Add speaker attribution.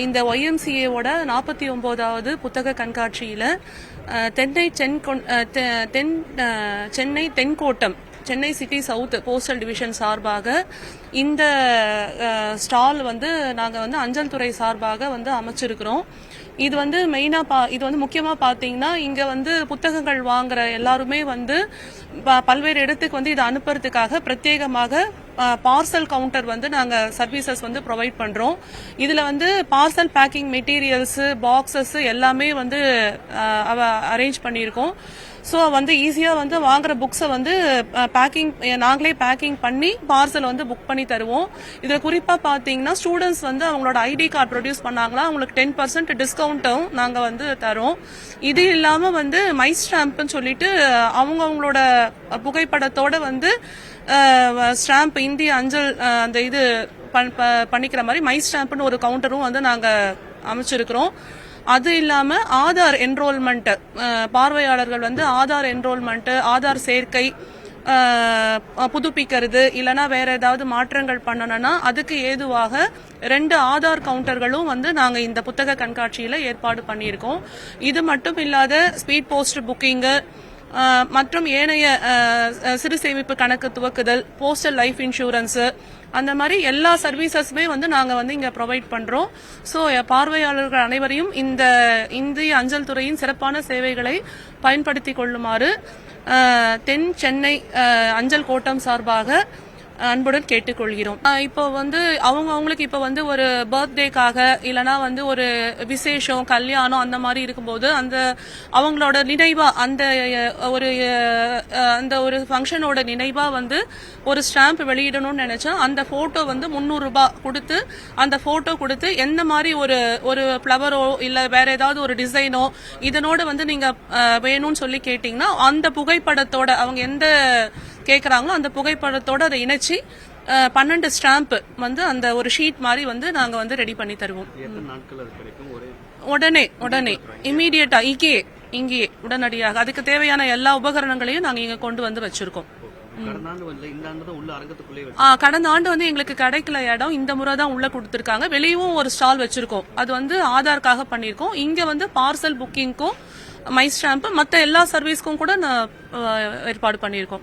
Speaker 1: இந்த YMCAவோட 49வது புத்தக கண்காட்சியில சென்னை தென்கோட்டம் Chennai city south postal division சார்பாக இந்த ஸ்டால் வந்து நாங்கள் வந்து அஞ்சல் துறை சார்பாக வந்து அமைச்சிருக்கிறோம். இது வந்து இது வந்து முக்கியமா பாத்தீங்கன்னா இங்க வந்து புத்தகங்கள் வாங்குற எல்லாருமே வந்து பல்வேறு இடத்துக்கு வந்து இதை அனுப்புறதுக்காக பிரத்யேகமாக பார்சல் கவுண்டர் வந்து நாங்க சர்வீசஸ் வந்து ப்ரொவைட் பண்றோம். இதுல வந்து பார்சல் பேக்கிங் மெட்டீரியல்ஸ், பாக்ஸஸ் எல்லாமே வந்து அரேஞ்ச் பண்ணியிருக்கோம். ஸோ வந்து ஈஸியா வந்து வாங்குற புக்ஸை வந்து நாங்களே பேக்கிங் பண்ணி பார்சல் வந்து புக் பண்ணி தருவோம். இதுல குறிப்பா பாத்தீங்கன்னா ஸ்டூடெண்ட்ஸ் வந்து அவங்களோட ஐடி கார்டு ப்ரொடியூஸ் பண்ணாங்களா அவங்களுக்கு 10% டிஸ்கவுண்ட்டும் நாங்க வந்து தரோம். இது இல்லாம வந்து மை ஸ்டாம்ப்னு சொல்லிட்டு அவங்களோட புகைப்படத்தோட வந்து ஸ்டாம்ப் இந்திய அஞ்சல் அந்த இது பண்ணிக்கிற மாதிரி மை ஸ்டாம்ப்னு ஒரு கவுண்டரும் வந்து நாங்க அமைச்சிருக்கிறோம். அது இல்லாம ஆதார் என்ரோல்மெண்ட், பார்வையாளர்கள் வந்து ஆதார் என்ரோல்மெண்ட், ஆதார் சேர்க்கை புதுப்பிக்கிறது இல்லனா வேற ஏதாவது மாற்றங்கள் பண்ணணும்னா அதுக்கு ஏதுவாக 2 ஆதார் கவுண்டர்களும் வந்து நாங்க இந்த புத்தக கண்காட்சியில ஏற்பாடு பண்ணியிருக்கோம். இது மட்டும் இல்லாத ஸ்பீட் போஸ்ட் புக்கிங் மற்றும் ஏனைய சிறு சேமிப்பு கணக்கு துவக்குதல், போஸ்டல் லைஃப் இன்சூரன்ஸ், அந்த மாதிரி எல்லா சர்வீசஸுமே வந்து நாங்க வந்து இங்க ப்ரொவைட் பண்றோம். ஸோ பார்வையாளர்கள் அனைவரையும் இந்த இந்திய அஞ்சல் துறையின் சிறப்பான சேவைகளை பயன்படுத்தி கொள்ளுமாறு தென் சென்னை அஞ்சல் கோட்டம் சார்பாக அன்புடன் கேட்டுக்கொள்கிறோம். இப்போ வந்து அவங்களுக்கு இப்போ வந்து ஒரு பர்த்டேக்காக இல்லனா வந்து ஒரு விசேஷம், கல்யாணம் அந்த மாதிரி இருக்கும்போது அந்த அவங்களோட நினைவா அந்த ஒரு ஃபங்க்ஷனோட நினைவா வந்து ஒரு ஸ்டாம்ப் வெளியிடணும்னு நினைச்சா அந்த போட்டோ வந்து 300 ரூபாய் கொடுத்து அந்த போட்டோ கொடுத்து எந்த மாதிரி ஒரு ஃபிளவரோ இல்ல வேற ஏதாவது ஒரு டிசைனோ இதனோட வந்து நீங்க வேணும்னு சொல்லி கேட்டீங்கன்னா அந்த புகைப்படத்தோட அவங்க எந்த கேக்குறாங்களோ அந்த புகைப்படத்தோட அதை இணைச்சி 12 ஸ்டாம்ப் வந்து அந்த ஒரு ஷீட் மாதிரி வந்து நாங்க வந்து ரெடி பண்ணி தருவோம். உடனே இமீடியட்டா இங்கே உடனடியாக அதுக்கு தேவையான எல்லா உபகரணங்களையும் நாங்க இங்க கொண்டு வந்து வச்சிருக்கோம். கடந்த ஆண்டு வந்து எங்களுக்கு கிடைக்கல இடம், இந்த முறை தான் உள்ள கொடுத்திருக்காங்க. வெளியும் ஒரு ஸ்டால் வச்சிருக்கோம், அது வந்து ஆதார்க்காக பண்ணிருக்கோம். இங்க வந்து பார்சல் புக்கிங்க்கும் மை ஸ்டாம்ப் மத்த எல்லா சர்வீஸ்க்கும் கூட ஏற்பாடு பண்ணிருக்கோம்.